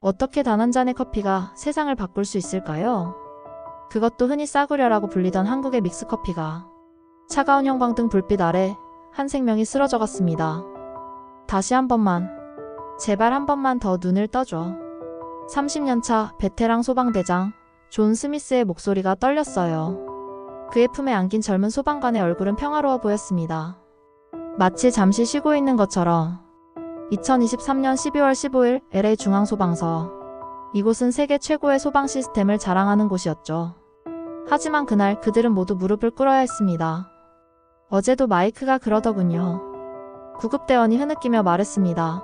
어떻게 단 한 잔의 커피가 세상을 바꿀 수 있을까요? 그것도 흔히 싸구려라고 불리던 한국의 믹스커피가 차가운 형광등 불빛 아래 한 생명이 쓰러져 갔습니다. 다시 한 번만, 제발 한 번만 더 눈을 떠줘. 30년 차 베테랑 소방대장 존 스미스의 목소리가 떨렸어요. 그의 품에 안긴 젊은 소방관의 얼굴은 평화로워 보였습니다. 마치 잠시 쉬고 있는 것처럼. 2023년 12월 15일 LA 중앙소방서. 이곳은 세계 최고의 소방 시스템을 자랑하는 곳이었죠. 하지만 그날 그들은 모두 무릎을 꿇어야 했습니다. 어제도 마이크가 그러더군요. 구급대원이 흐느끼며 말했습니다.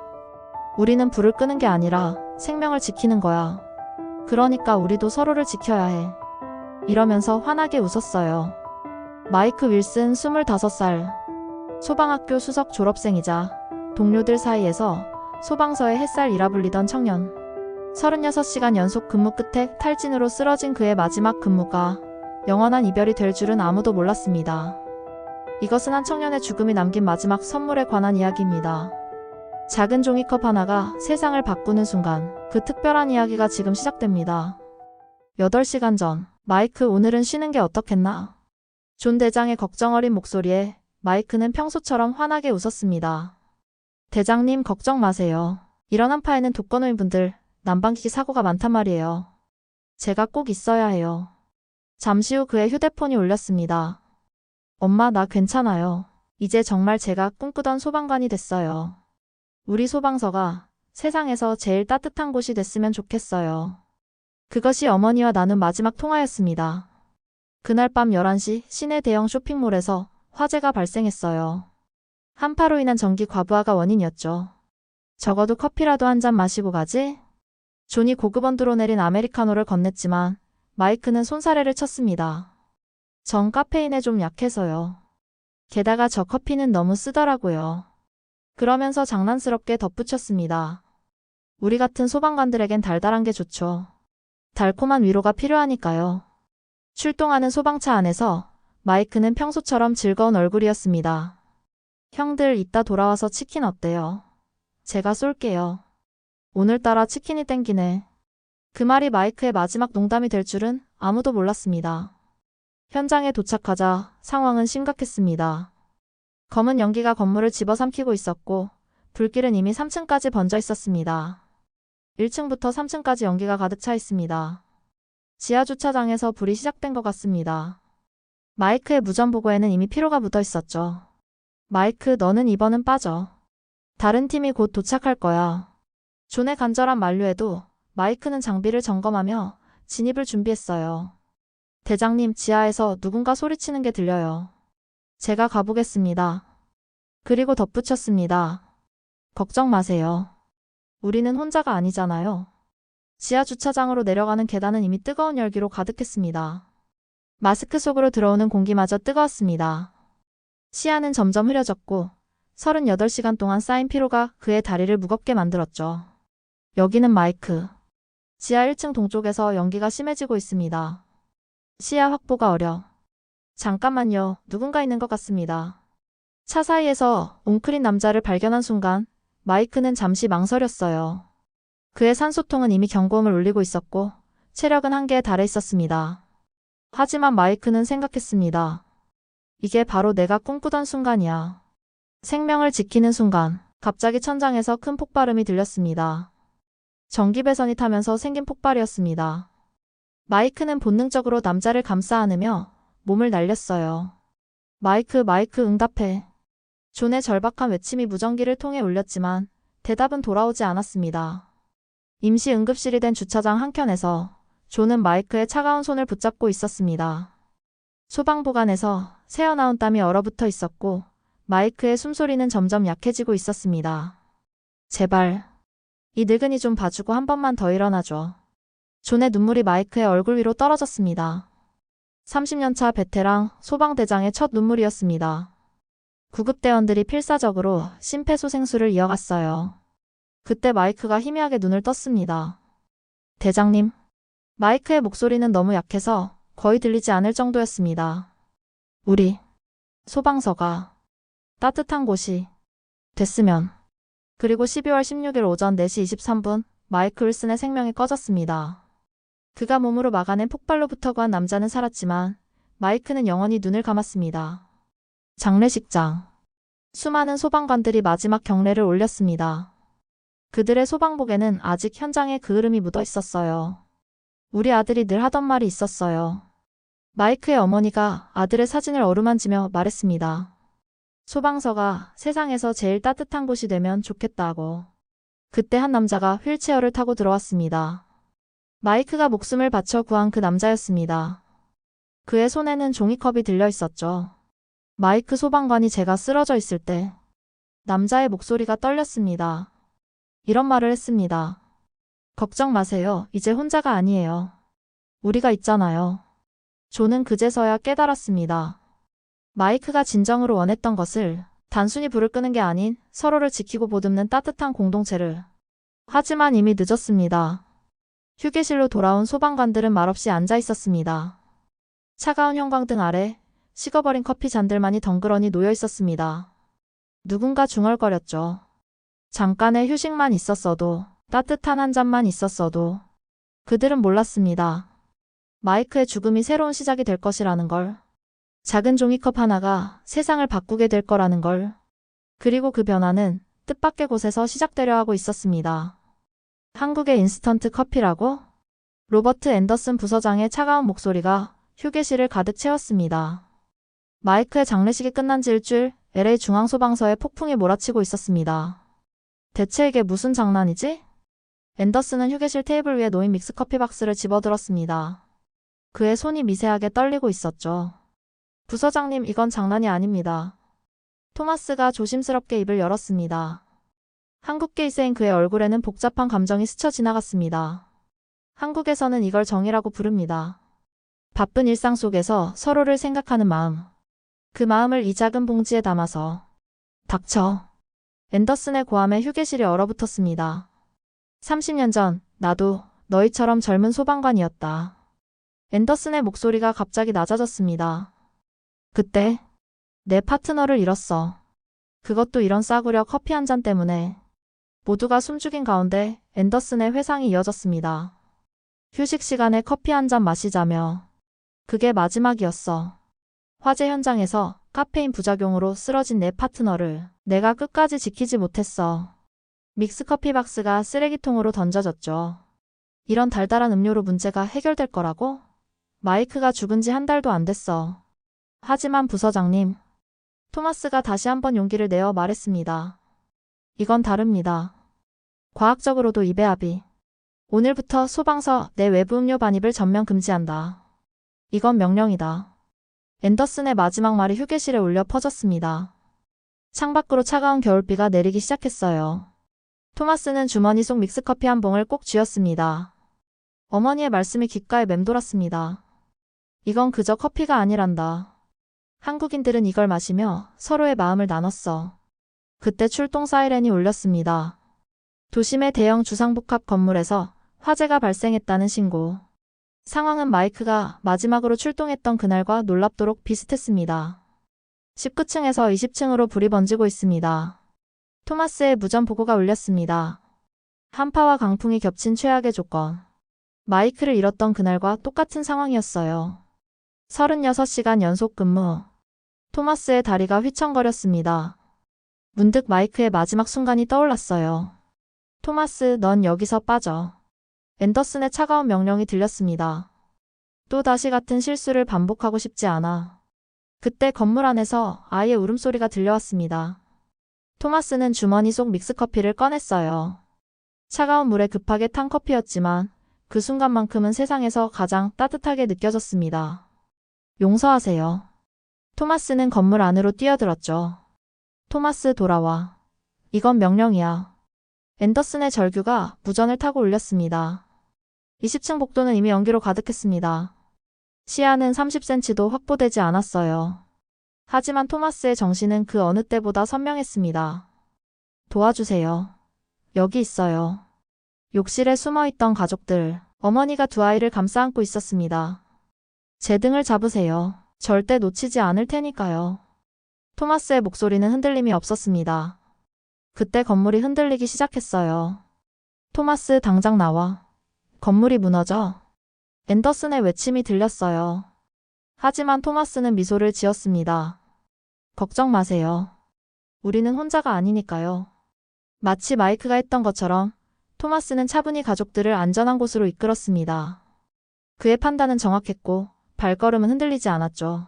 우리는 불을 끄는 게 아니라 생명을 지키는 거야. 그러니까 우리도 서로를 지켜야 해. 이러면서 환하게 웃었어요. 마이크 윌슨 25살. 소방학교 수석 졸업생이자 동료들 사이에서 소방서의 햇살이라 불리던 청년. 36시간 연속 근무 끝에 탈진으로 쓰러진 그의 마지막 근무가 영원한 이별이 될 줄은 아무도 몰랐습니다. 이것은 한 청년의 죽음이 남긴 마지막 선물에 관한 이야기입니다. 작은 종이컵 하나가 세상을 바꾸는 순간, 그 특별한 이야기가 지금 시작됩니다. 8시간 전, 마이크 오늘은 쉬는 게 어떻겠나? 존 대장의 걱정 어린 목소리에 마이크는 평소처럼 환하게 웃었습니다. 대장님 걱정 마세요. 이런 한파에는 독거노인분들, 난방기기 사고가 많단 말이에요. 제가 꼭 있어야 해요. 잠시 후 그의 휴대폰이 울렸습니다. 엄마 나 괜찮아요. 이제 정말 제가 꿈꾸던 소방관이 됐어요. 우리 소방서가 세상에서 제일 따뜻한 곳이 됐으면 좋겠어요. 그것이 어머니와 나눈 마지막 통화였습니다. 그날 밤 11시 시내 대형 쇼핑몰에서 화재가 발생했어요. 한파로 인한 전기 과부하가 원인이었죠. 적어도 커피라도 한 잔 마시고 가지? 존이 고급 원두로 내린 아메리카노를 건넸지만 마이크는 손사래를 쳤습니다. 전 카페인에 좀 약해서요. 게다가 저 커피는 너무 쓰더라고요. 그러면서 장난스럽게 덧붙였습니다. 우리 같은 소방관들에겐 달달한 게 좋죠. 달콤한 위로가 필요하니까요. 출동하는 소방차 안에서 마이크는 평소처럼 즐거운 얼굴이었습니다. 형들 이따 돌아와서 치킨 어때요? 제가 쏠게요. 오늘따라 치킨이 땡기네. 그 말이 마이크의 마지막 농담이 될 줄은 아무도 몰랐습니다. 현장에 도착하자 상황은 심각했습니다. 검은 연기가 건물을 집어삼키고 있었고 불길은 이미 3층까지 번져 있었습니다. 1층부터 3층까지 연기가 가득 차 있습니다. 지하 주차장에서 불이 시작된 것 같습니다. 마이크의 무전보고에는 이미 피로가 묻어 있었죠. 마이크 너는 이번은 빠져. 다른 팀이 곧 도착할 거야. 존의 간절한 만류에도 마이크는 장비를 점검하며 진입을 준비했어요. 대장님 지하에서 누군가 소리치는 게 들려요. 제가 가보겠습니다. 그리고 덧붙였습니다. 걱정 마세요. 우리는 혼자가 아니잖아요. 지하 주차장으로 내려가는 계단은 이미 뜨거운 열기로 가득했습니다. 마스크 속으로 들어오는 공기마저 뜨거웠습니다. 시야는 점점 흐려졌고 38시간 동안 쌓인 피로가 그의 다리를 무겁게 만들었죠. 여기는 마이크. 지하 1층 동쪽에서 연기가 심해지고 있습니다. 시야 확보가 어려. 잠깐만요. 누군가 있는 것 같습니다. 차 사이에서 웅크린 남자를 발견한 순간 마이크는 잠시 망설였어요. 그의 산소통은 이미 경고음을 울리고 있었고 체력은 한계에 달해 있었습니다. 하지만 마이크는 생각했습니다. 이게 바로 내가 꿈꾸던 순간이야. 생명을 지키는 순간 갑자기 천장에서 큰 폭발음이 들렸습니다. 전기 배선이 타면서 생긴 폭발이었습니다. 마이크는 본능적으로 남자를 감싸 안으며 몸을 날렸어요. 마이크 응답해. 존의 절박한 외침이 무전기를 통해 울렸지만 대답은 돌아오지 않았습니다. 임시 응급실이 된 주차장 한켠에서 존은 마이크의 차가운 손을 붙잡고 있었습니다. 소방보관에서 새어나온 땀이 얼어붙어 있었고 마이크의 숨소리는 점점 약해지고 있었습니다. 제발 이 늙은이 좀 봐주고 한 번만 더 일어나줘. 존의 눈물이 마이크의 얼굴 위로 떨어졌습니다. 30년차 베테랑 소방대장의 첫 눈물이었습니다. 구급대원들이 필사적으로 심폐소생술을 이어갔어요. 그때 마이크가 희미하게 눈을 떴습니다. 대장님. 마이크의 목소리는 너무 약해서 거의 들리지 않을 정도였습니다. 우리 소방서가 따뜻한 곳이 됐으면. 그리고 12월 16일 오전 4시 23분 마이크 윌슨의 생명이 꺼졌습니다. 그가 몸으로 막아낸 폭발로부터 구한 남자는 살았지만 마이크는 영원히 눈을 감았습니다. 장례식장. 수많은 소방관들이 마지막 경례를 올렸습니다. 그들의 소방복에는 아직 현장의 그을음이 묻어 있었어요. 우리 아들이 늘 하던 말이 있었어요. 마이크의 어머니가 아들의 사진을 어루만지며 말했습니다. 소방서가 세상에서 제일 따뜻한 곳이 되면 좋겠다고. 그때 한 남자가 휠체어를 타고 들어왔습니다. 마이크가 목숨을 바쳐 구한 그 남자였습니다. 그의 손에는 종이컵이 들려 있었죠. 마이크 소방관이 제가 쓰러져 있을 때 남자의 목소리가 떨렸습니다. 이런 말을 했습니다. 걱정 마세요. 이제 혼자가 아니에요. 우리가 있잖아요. 조는 그제서야 깨달았습니다. 마이크가 진정으로 원했던 것을 단순히 불을 끄는 게 아닌 서로를 지키고 보듬는 따뜻한 공동체를. 하지만 이미 늦었습니다. 휴게실로 돌아온 소방관들은 말없이 앉아 있었습니다. 차가운 형광등 아래 식어버린 커피 잔들만이 덩그러니 놓여 있었습니다. 누군가 중얼거렸죠. 잠깐의 휴식만 있었어도, 따뜻한 한 잔만 있었어도. 그들은 몰랐습니다. 마이크의 죽음이 새로운 시작이 될 것이라는 걸. 작은 종이컵 하나가 세상을 바꾸게 될 거라는 걸. 그리고 그 변화는 뜻밖의 곳에서 시작되려 하고 있었습니다. 한국의 인스턴트 커피라고? 로버트 앤더슨 부서장의 차가운 목소리가 휴게실을 가득 채웠습니다. 마이크의 장례식이 끝난 지 일주일, LA 중앙소방서에 폭풍이 몰아치고 있었습니다. 대체 이게 무슨 장난이지? 앤더슨은 휴게실 테이블 위에 놓인 믹스커피 박스를 집어들었습니다. 그의 손이 미세하게 떨리고 있었죠. 부서장님, 이건 장난이 아닙니다. 토마스가 조심스럽게 입을 열었습니다. 한국계 이세인 그의 얼굴에는 복잡한 감정이 스쳐 지나갔습니다. 한국에서는 이걸 정이라고 부릅니다. 바쁜 일상 속에서 서로를 생각하는 마음. 그 마음을 이 작은 봉지에 담아서. 닥쳐. 앤더슨의 고함에 휴게실이 얼어붙었습니다. 30년 전 나도 너희처럼 젊은 소방관이었다. 앤더슨의 목소리가 갑자기 낮아졌습니다. 그때 내 파트너를 잃었어. 그것도 이런 싸구려 커피 한 잔 때문에. 모두가 숨죽인 가운데 앤더슨의 회상이 이어졌습니다. 휴식 시간에 커피 한 잔 마시자며. 그게 마지막이었어. 화재 현장에서 카페인 부작용으로 쓰러진 내 파트너를 내가 끝까지 지키지 못했어. 믹스커피 박스가 쓰레기통으로 던져졌죠. 이런 달달한 음료로 문제가 해결될 거라고? 마이크가 죽은 지 한 달도 안 됐어. 하지만 부서장님. 토마스가 다시 한번 용기를 내어 말했습니다. 이건 다릅니다. 과학적으로도 이배합이. 오늘부터 소방서 내 외부 음료 반입을 전면 금지한다. 이건 명령이다. 앤더슨의 마지막 말이 휴게실에 울려 퍼졌습니다. 창밖으로 차가운 겨울비가 내리기 시작했어요. 토마스는 주머니 속 믹스커피 한 봉을 꼭 쥐었습니다. 어머니의 말씀이 귓가에 맴돌았습니다. 이건 그저 커피가 아니란다. 한국인들은 이걸 마시며 서로의 마음을 나눴어. 그때 출동 사이렌이 울렸습니다. 도심의 대형 주상복합 건물에서 화재가 발생했다는 신고. 상황은 마이크가 마지막으로 출동했던 그날과 놀랍도록 비슷했습니다. 19층에서 20층으로 불이 번지고 있습니다. 토마스의 무전 보고가 울렸습니다. 한파와 강풍이 겹친 최악의 조건. 마이크를 잃었던 그날과 똑같은 상황이었어요. 36시간 연속 근무. 토마스의 다리가 휘청거렸습니다. 문득 마이크의 마지막 순간이 떠올랐어요. 토마스, 넌 여기서 빠져. 앤더슨의 차가운 명령이 들렸습니다. 또 다시 같은 실수를 반복하고 싶지 않아. 그때 건물 안에서 아이의 울음소리가 들려왔습니다. 토마스는 주머니 속 믹스커피를 꺼냈어요. 차가운 물에 급하게 탄 커피였지만 그 순간만큼은 세상에서 가장 따뜻하게 느껴졌습니다. 용서하세요. 토마스는 건물 안으로 뛰어들었죠. 토마스, 돌아와. 이건 명령이야. 앤더슨의 절규가 무전을 타고 울렸습니다. 20층 복도는 이미 연기로 가득했습니다. 시야는 30cm도 확보되지 않았어요. 하지만 토마스의 정신은 그 어느 때보다 선명했습니다. 도와주세요. 여기 있어요. 욕실에 숨어있던 가족들, 어머니가 두 아이를 감싸 안고 있었습니다. 제 등을 잡으세요. 절대 놓치지 않을 테니까요. 토마스의 목소리는 흔들림이 없었습니다. 그때 건물이 흔들리기 시작했어요. 토마스 당장 나와. 건물이 무너져. 앤더슨의 외침이 들렸어요. 하지만 토마스는 미소를 지었습니다. 걱정 마세요. 우리는 혼자가 아니니까요. 마치 마이크가 했던 것처럼 토마스는 차분히 가족들을 안전한 곳으로 이끌었습니다. 그의 판단은 정확했고 발걸음은 흔들리지 않았죠.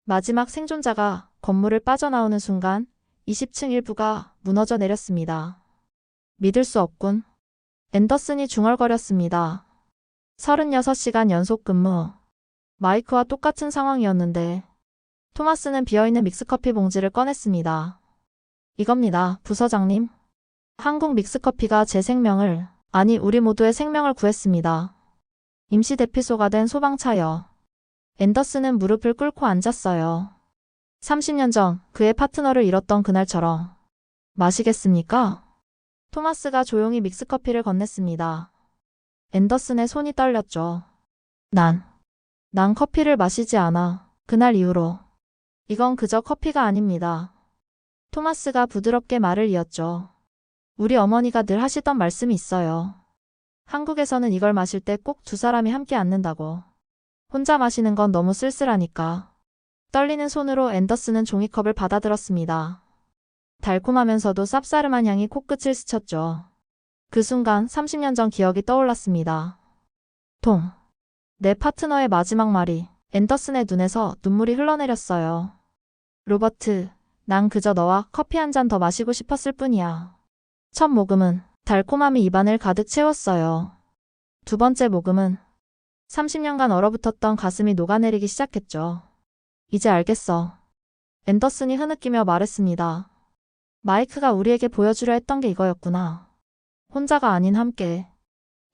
마지막 생존자가 건물을 빠져나오는 순간 20층 일부가 무너져 내렸습니다. 믿을 수 없군. 앤더슨이 중얼거렸습니다. 36시간 연속 근무. 마이크와 똑같은 상황이었는데 토마스는 비어있는 믹스커피 봉지를 꺼냈습니다. 이겁니다, 부서장님. 한국 믹스커피가 제 생명을, 아니 우리 모두의 생명을 구했습니다. 임시 대피소가 된 소방차요. 앤더슨은 무릎을 꿇고 앉았어요. 30년 전 그의 파트너를 잃었던 그날처럼. 마시겠습니까? 토마스가 조용히 믹스커피를 건넸습니다. 앤더슨의 손이 떨렸죠. 난 커피를 마시지 않아. 그날 이후로. 이건 그저 커피가 아닙니다. 토마스가 부드럽게 말을 이었죠. 우리 어머니가 늘 하시던 말씀이 있어요. 한국에서는 이걸 마실 때 꼭 두 사람이 함께 앉는다고. 혼자 마시는 건 너무 쓸쓸하니까. 떨리는 손으로 앤더슨은 종이컵을 받아들었습니다. 달콤하면서도 쌉싸름한 향이 코끝을 스쳤죠. 그 순간 30년 전 기억이 떠올랐습니다. 통. 내 파트너의 마지막 말이 앤더슨의 눈에서 눈물이 흘러내렸어요. 로버트, 난 그저 너와 커피 한 잔 더 마시고 싶었을 뿐이야. 첫 모금은 달콤함이 입안을 가득 채웠어요. 두 번째 모금은 30년간 얼어붙었던 가슴이 녹아내리기 시작했죠. 이제 알겠어. 앤더슨이 흐느끼며 말했습니다. 마이크가 우리에게 보여주려 했던 게 이거였구나. 혼자가 아닌 함께.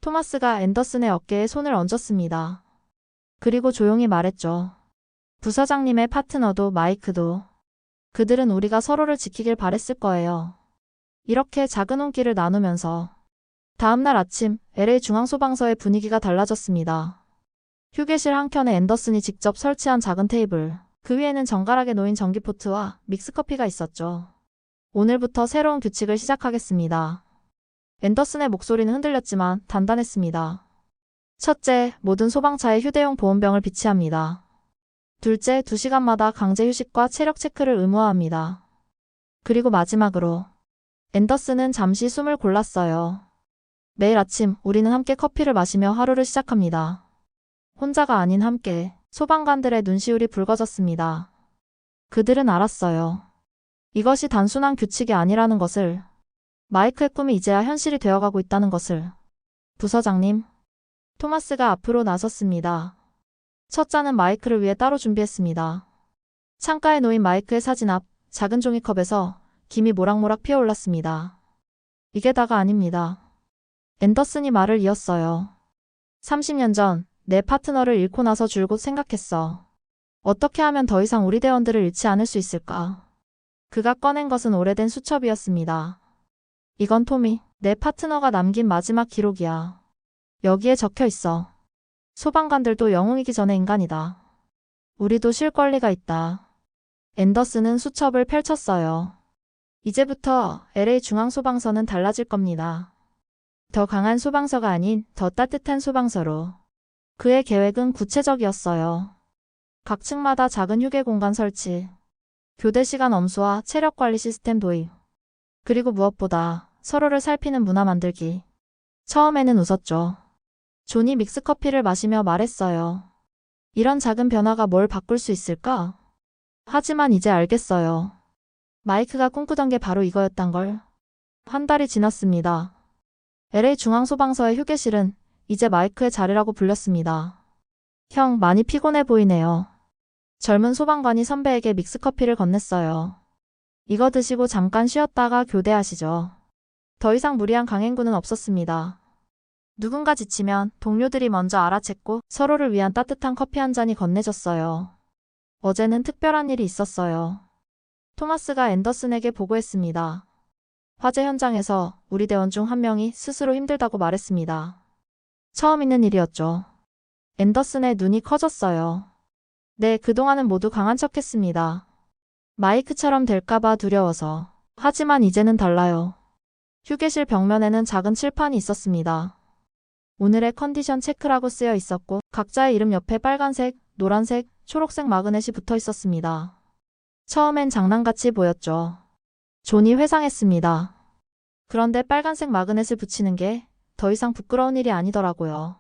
토마스가 앤더슨의 어깨에 손을 얹었습니다. 그리고 조용히 말했죠. 부서장님의 파트너도 마이크도. 그들은 우리가 서로를 지키길 바랬을 거예요. 이렇게 작은 온기를 나누면서 다음날 아침 LA 중앙소방서의 분위기가 달라졌습니다. 휴게실 한켠에 앤더슨이 직접 설치한 작은 테이블, 그 위에는 정갈하게 놓인 전기포트와 믹스커피가 있었죠. 오늘부터 새로운 규칙을 시작하겠습니다. 앤더슨의 목소리는 흔들렸지만 단단했습니다. 첫째, 모든 소방차에 휴대용 보온병을 비치합니다. 둘째, 2시간마다 강제 휴식과 체력 체크를 의무화합니다. 그리고 마지막으로 앤더슨은 잠시 숨을 골랐어요. 매일 아침 우리는 함께 커피를 마시며 하루를 시작합니다. 혼자가 아닌 함께. 소방관들의 눈시울이 붉어졌습니다. 그들은 알았어요. 이것이 단순한 규칙이 아니라는 것을. 마이크의 꿈이 이제야 현실이 되어가고 있다는 것을. 부서장님. 토마스가 앞으로 나섰습니다. 첫 잔은 마이크를 위해 따로 준비했습니다. 창가에 놓인 마이크의 사진 앞 작은 종이컵에서 김이 모락모락 피어올랐습니다. 이게 다가 아닙니다. 앤더슨이 말을 이었어요. 30년 전 내 파트너를 잃고 나서 줄곧 생각했어. 어떻게 하면 더 이상 우리 대원들을 잃지 않을 수 있을까? 그가 꺼낸 것은 오래된 수첩이었습니다. 이건 토미, 내 파트너가 남긴 마지막 기록이야. 여기에 적혀 있어. 소방관들도 영웅이기 전에 인간이다. 우리도 쉴 권리가 있다. 앤더슨은 수첩을 펼쳤어요. 이제부터 LA 중앙소방서는 달라질 겁니다. 더 강한 소방서가 아닌 더 따뜻한 소방서로. 그의 계획은 구체적이었어요. 각 층마다 작은 휴게 공간 설치, 교대 시간 엄수와 체력 관리 시스템 도입, 그리고 무엇보다 서로를 살피는 문화 만들기. 처음에는 웃었죠. 존이 믹스커피를 마시며 말했어요. 이런 작은 변화가 뭘 바꿀 수 있을까? 하지만 이제 알겠어요. 마이크가 꿈꾸던 게 바로 이거였단 걸. 한 달이 지났습니다. LA 중앙소방서의 휴게실은 이제 마이크의 자리라고 불렸습니다. 형, 많이 피곤해 보이네요. 젊은 소방관이 선배에게 믹스커피를 건넸어요. 이거 드시고 잠깐 쉬었다가 교대하시죠. 더 이상 무리한 강행군은 없었습니다. 누군가 지치면 동료들이 먼저 알아챘고 서로를 위한 따뜻한 커피 한 잔이 건네졌어요. 어제는 특별한 일이 있었어요. 토마스가 앤더슨에게 보고했습니다. 화재 현장에서 우리 대원 중 한 명이 스스로 힘들다고 말했습니다. 처음 있는 일이었죠. 앤더슨의 눈이 커졌어요. 네, 그동안은 모두 강한 척했습니다. 마이크처럼 될까봐 두려워서. 하지만 이제는 달라요. 휴게실 벽면에는 작은 칠판이 있었습니다. 오늘의 컨디션 체크라고 쓰여 있었고 각자의 이름 옆에 빨간색, 노란색, 초록색 마그넷이 붙어 있었습니다. 처음엔 장난같이 보였죠. 존이 회상했습니다. 그런데 빨간색 마그넷을 붙이는 게 더 이상 부끄러운 일이 아니더라고요.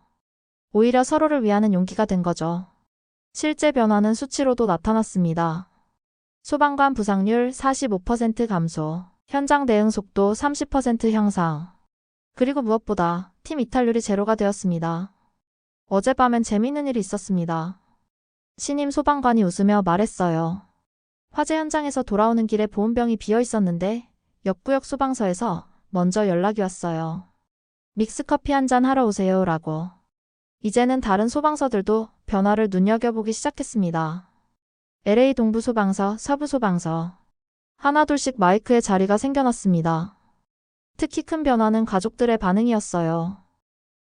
오히려 서로를 위하는 용기가 된 거죠. 실제 변화는 수치로도 나타났습니다. 소방관 부상률 45% 감소, 현장 대응 속도 30% 향상, 그리고 무엇보다 팀 이탈률이 제로가 되었습니다. 어젯밤엔 재미있는 일이 있었습니다. 신임 소방관이 웃으며 말했어요. 화재 현장에서 돌아오는 길에 보온병이 비어 있었는데 옆구역 소방서에서 먼저 연락이 왔어요. 믹스커피 한잔 하러 오세요 라고. 이제는 다른 소방서들도 변화를 눈여겨보기 시작했습니다. LA 동부소방서, 서부소방서. 하나둘씩 마이크에 자리가 생겨났습니다. 특히 큰 변화는 가족들의 반응이었어요.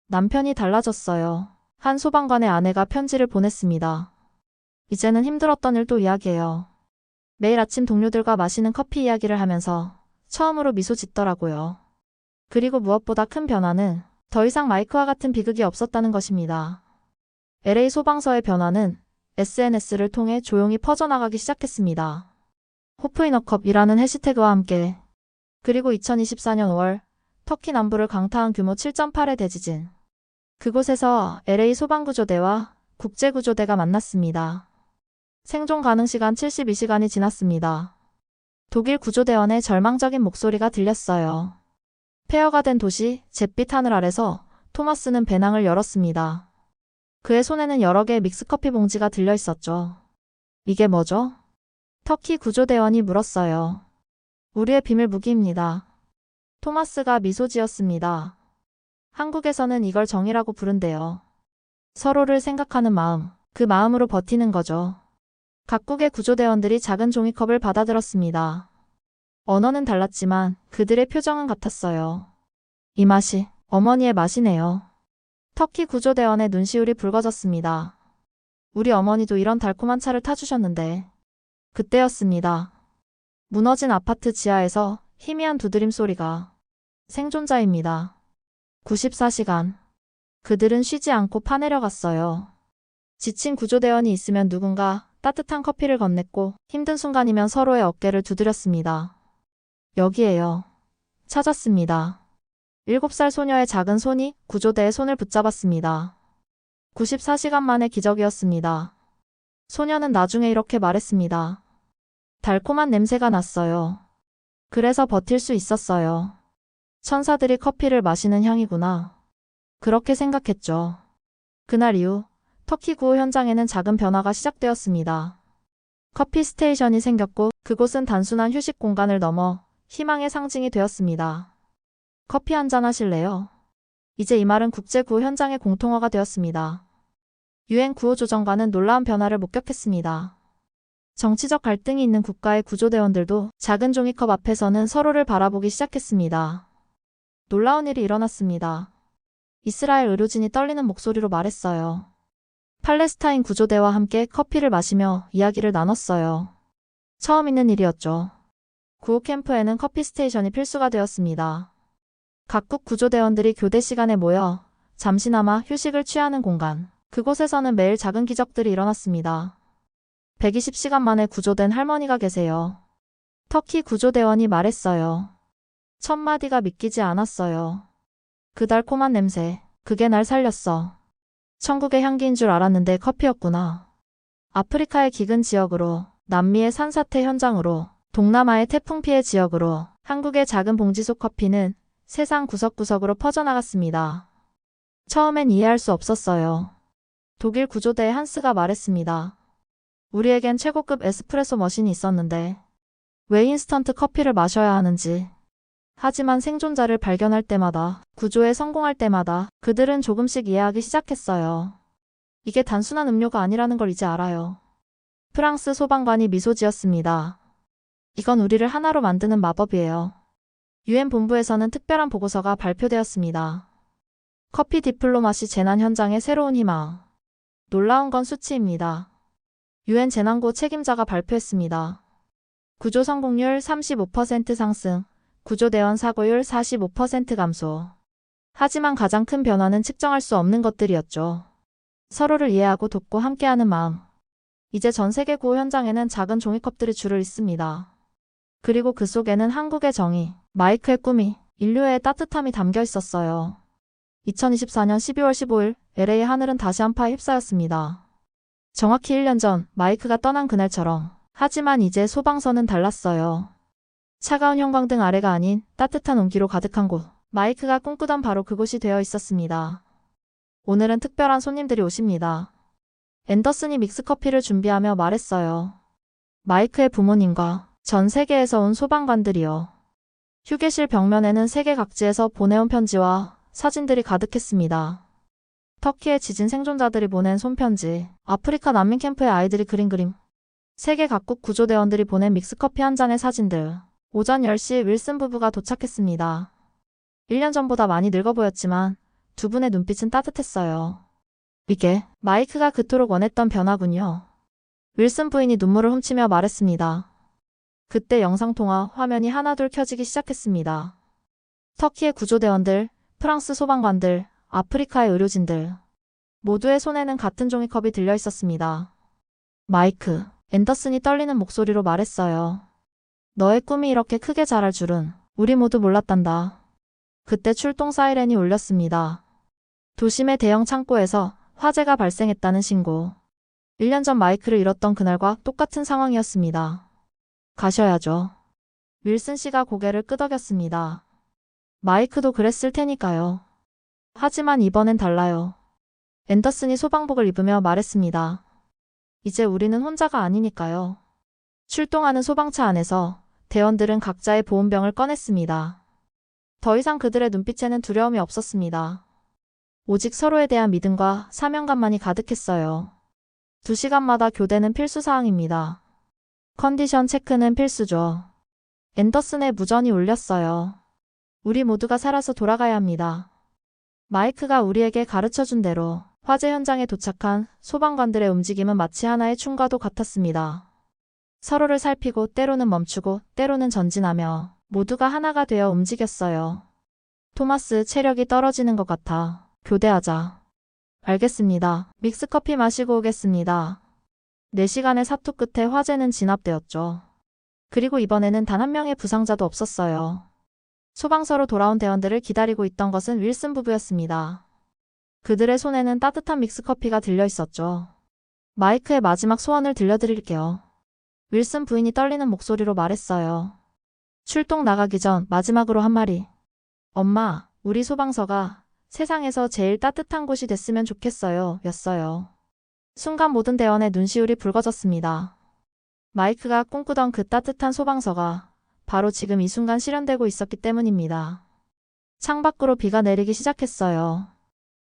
남편이 달라졌어요. 한 소방관의 아내가 편지를 보냈습니다. 이제는 힘들었던 일도 이야기해요. 매일 아침 동료들과 마시는 커피 이야기를 하면서 처음으로 미소 짓더라고요. 그리고 무엇보다 큰 변화는 더 이상 마이크와 같은 비극이 없었다는 것입니다. LA 소방서의 변화는 SNS를 통해 조용히 퍼져나가기 시작했습니다. 호프이너컵이라는 해시태그와 함께. 그리고 2024년 5월 터키 남부를 강타한 규모 7.8의 대지진. 그곳에서 LA 소방구조대와 국제구조대가 만났습니다. 생존 가능 시간 72시간이 지났습니다. 독일 구조대원의 절망적인 목소리가 들렸어요. 폐허가 된 도시, 잿빛 하늘 아래서 토마스는 배낭을 열었습니다. 그의 손에는 여러 개의 믹스커피 봉지가 들려 있었죠. 이게 뭐죠? 터키 구조대원이 물었어요. 우리의 비밀 무기입니다. 토마스가 미소 지었습니다. 한국에서는 이걸 정이라고 부른대요. 서로를 생각하는 마음, 그 마음으로 버티는 거죠. 각국의 구조대원들이 작은 종이컵을 받아들었습니다. 언어는 달랐지만 그들의 표정은 같았어요. 이 맛이 어머니의 맛이네요. 터키 구조대원의 눈시울이 붉어졌습니다. 우리 어머니도 이런 달콤한 차를 타주셨는데. 그때였습니다. 무너진 아파트 지하에서 희미한 두드림 소리가. 생존자입니다. 94시간. 그들은 쉬지 않고 파내려갔어요. 지친 구조대원이 있으면 누군가 따뜻한 커피를 건넸고 힘든 순간이면 서로의 어깨를 두드렸습니다. 여기에요. 찾았습니다. 7살 소녀의 작은 손이 구조대의 손을 붙잡았습니다. 94시간 만의 기적이었습니다. 소녀는 나중에 이렇게 말했습니다. 달콤한 냄새가 났어요. 그래서 버틸 수 있었어요. 천사들이 커피를 마시는 향이구나. 그렇게 생각했죠. 그날 이후 터키 구호 현장에는 작은 변화가 시작되었습니다. 커피 스테이션이 생겼고 그곳은 단순한 휴식 공간을 넘어 희망의 상징이 되었습니다. 커피 한잔 하실래요? 이제 이 말은 국제구호 현장의 공통어가 되었습니다. 유엔 구호조정관은 놀라운 변화를 목격했습니다. 정치적 갈등이 있는 국가의 구조대원들도 작은 종이컵 앞에서는 서로를 바라보기 시작했습니다. 놀라운 일이 일어났습니다. 이스라엘 의료진이 떨리는 목소리로 말했어요. 팔레스타인 구조대와 함께 커피를 마시며 이야기를 나눴어요. 처음 있는 일이었죠. 구호 캠프에는 커피 스테이션이 필수가 되었습니다. 각국 구조대원들이 교대 시간에 모여 잠시나마 휴식을 취하는 공간. 그곳에서는 매일 작은 기적들이 일어났습니다. 120시간 만에 구조된 할머니가 계세요. 터키 구조대원이 말했어요. 첫 마디가 믿기지 않았어요. 그 달콤한 냄새, 그게 날 살렸어. 천국의 향기인 줄 알았는데 커피였구나. 아프리카의 기근 지역으로, 남미의 산사태 현장으로, 동남아의 태풍 피해 지역으로, 한국의 작은 봉지 속 커피는 세상 구석구석으로 퍼져나갔습니다. 처음엔 이해할 수 없었어요. 독일 구조대의 한스가 말했습니다. 우리에겐 최고급 에스프레소 머신이 있었는데 왜 인스턴트 커피를 마셔야 하는지. 하지만 생존자를 발견할 때마다, 구조에 성공할 때마다 그들은 조금씩 이해하기 시작했어요. 이게 단순한 음료가 아니라는 걸 이제 알아요. 프랑스 소방관이 미소 지었습니다. 이건 우리를 하나로 만드는 마법이에요. 유엔 본부에서는 특별한 보고서가 발표되었습니다. 커피 디플로마시 재난 현장의 새로운 희망. 놀라운 건 수치입니다. 유엔 재난고 책임자가 발표했습니다. 구조 성공률 35% 상승, 구조대원 사고율 45% 감소. 하지만 가장 큰 변화는 측정할 수 없는 것들이었죠. 서로를 이해하고 돕고 함께하는 마음. 이제 전 세계 구호 현장에는 작은 종이컵들이 줄을 잇습니다. 그리고 그 속에는 한국의 정의, 마이크의 꿈이, 인류의 따뜻함이 담겨 있었어요. 2024년 12월 15일 LA 하늘은 다시 한파에 휩싸였습니다. 정확히 1년 전 마이크가 떠난 그날처럼. 하지만 이제 소방서는 달랐어요. 차가운 형광등 아래가 아닌 따뜻한 온기로 가득한 곳. 마이크가 꿈꾸던 바로 그곳이 되어 있었습니다. 오늘은 특별한 손님들이 오십니다. 앤더슨이 믹스커피를 준비하며 말했어요. 마이크의 부모님과 전 세계에서 온 소방관들이요. 휴게실 벽면에는 세계 각지에서 보내온 편지와 사진들이 가득했습니다. 터키의 지진 생존자들이 보낸 손편지, 아프리카 난민 캠프의 아이들이 그린 그림, 세계 각국 구조대원들이 보낸 믹스커피 한 잔의 사진들. 오전 10시 윌슨 부부가 도착했습니다. 1년 전보다 많이 늙어 보였지만 두 분의 눈빛은 따뜻했어요. 이게 마이크가 그토록 원했던 변화군요. 윌슨 부인이 눈물을 훔치며 말했습니다. 그때 영상통화 화면이 하나둘 켜지기 시작했습니다. 터키의 구조대원들, 프랑스 소방관들, 아프리카의 의료진들. 모두의 손에는 같은 종이컵이 들려 있었습니다. 마이크, 앤더슨이 떨리는 목소리로 말했어요. 너의 꿈이 이렇게 크게 자랄 줄은 우리 모두 몰랐단다. 그때 출동 사이렌이 울렸습니다. 도심의 대형 창고에서 화재가 발생했다는 신고. 1년 전 마이크를 잃었던 그날과 똑같은 상황이었습니다. 가셔야죠. 윌슨 씨가 고개를 끄덕였습니다. 마이크도 그랬을 테니까요. 하지만 이번엔 달라요. 앤더슨이 소방복을 입으며 말했습니다. 이제 우리는 혼자가 아니니까요. 출동하는 소방차 안에서 대원들은 각자의 보온병을 꺼냈습니다. 더 이상 그들의 눈빛에는 두려움이 없었습니다. 오직 서로에 대한 믿음과 사명감만이 가득했어요. 2시간마다 교대는 필수 사항입니다. 컨디션 체크는 필수죠. 앤더슨의 무전이 울렸어요. 우리 모두가 살아서 돌아가야 합니다. 마이크가 우리에게 가르쳐준 대로 화재 현장에 도착한 소방관들의 움직임은 마치 하나의 춤과도 같았습니다. 서로를 살피고 때로는 멈추고 때로는 전진하며 모두가 하나가 되어 움직였어요. 토마스, 체력이 떨어지는 것 같아. 교대하자. 알겠습니다. 믹스커피 마시고 오겠습니다. 4시간의 사투 끝에 화재는 진압되었죠. 그리고 이번에는 단 한 명의 부상자도 없었어요. 소방서로 돌아온 대원들을 기다리고 있던 것은 윌슨 부부였습니다. 그들의 손에는 따뜻한 믹스커피가 들려 있었죠. 마이크의 마지막 소원을 들려드릴게요. 윌슨 부인이 떨리는 목소리로 말했어요. 출동 나가기 전 마지막으로 한 마디. 엄마, 우리 소방서가 세상에서 제일 따뜻한 곳이 됐으면 좋겠어요. 였어요. 순간 모든 대원의 눈시울이 붉어졌습니다. 마이크가 꿈꾸던 그 따뜻한 소방서가 바로 지금 이 순간 실현되고 있었기 때문입니다. 창밖으로 비가 내리기 시작했어요.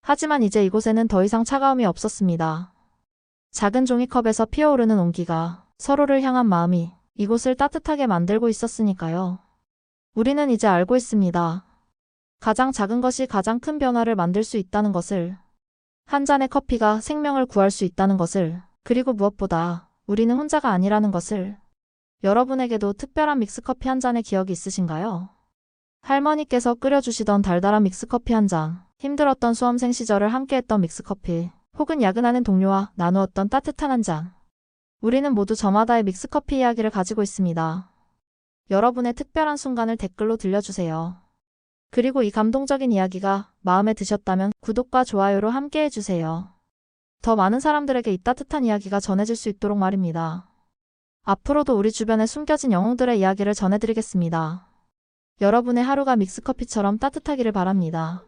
하지만 이제 이곳에는 더 이상 차가움이 없었습니다. 작은 종이컵에서 피어오르는 온기가 서로를 향한 마음이 이곳을 따뜻하게 만들고 있었으니까요. 우리는 이제 알고 있습니다. 가장 작은 것이 가장 큰 변화를 만들 수 있다는 것을. 한 잔의 커피가 생명을 구할 수 있다는 것을. 그리고 무엇보다 우리는 혼자가 아니라는 것을. 여러분에게도 특별한 믹스커피 한 잔의 기억이 있으신가요? 할머니께서 끓여주시던 달달한 믹스커피 한 잔, 힘들었던 수험생 시절을 함께했던 믹스커피, 혹은 야근하는 동료와 나누었던 따뜻한 한 잔. 우리는 모두 저마다의 믹스커피 이야기를 가지고 있습니다. 여러분의 특별한 순간을 댓글로 들려주세요. 그리고 이 감동적인 이야기가 마음에 드셨다면 구독과 좋아요로 함께해주세요. 더 많은 사람들에게 이 따뜻한 이야기가 전해질 수 있도록 말입니다. 앞으로도 우리 주변에 숨겨진 영웅들의 이야기를 전해드리겠습니다. 여러분의 하루가 믹스커피처럼 따뜻하기를 바랍니다.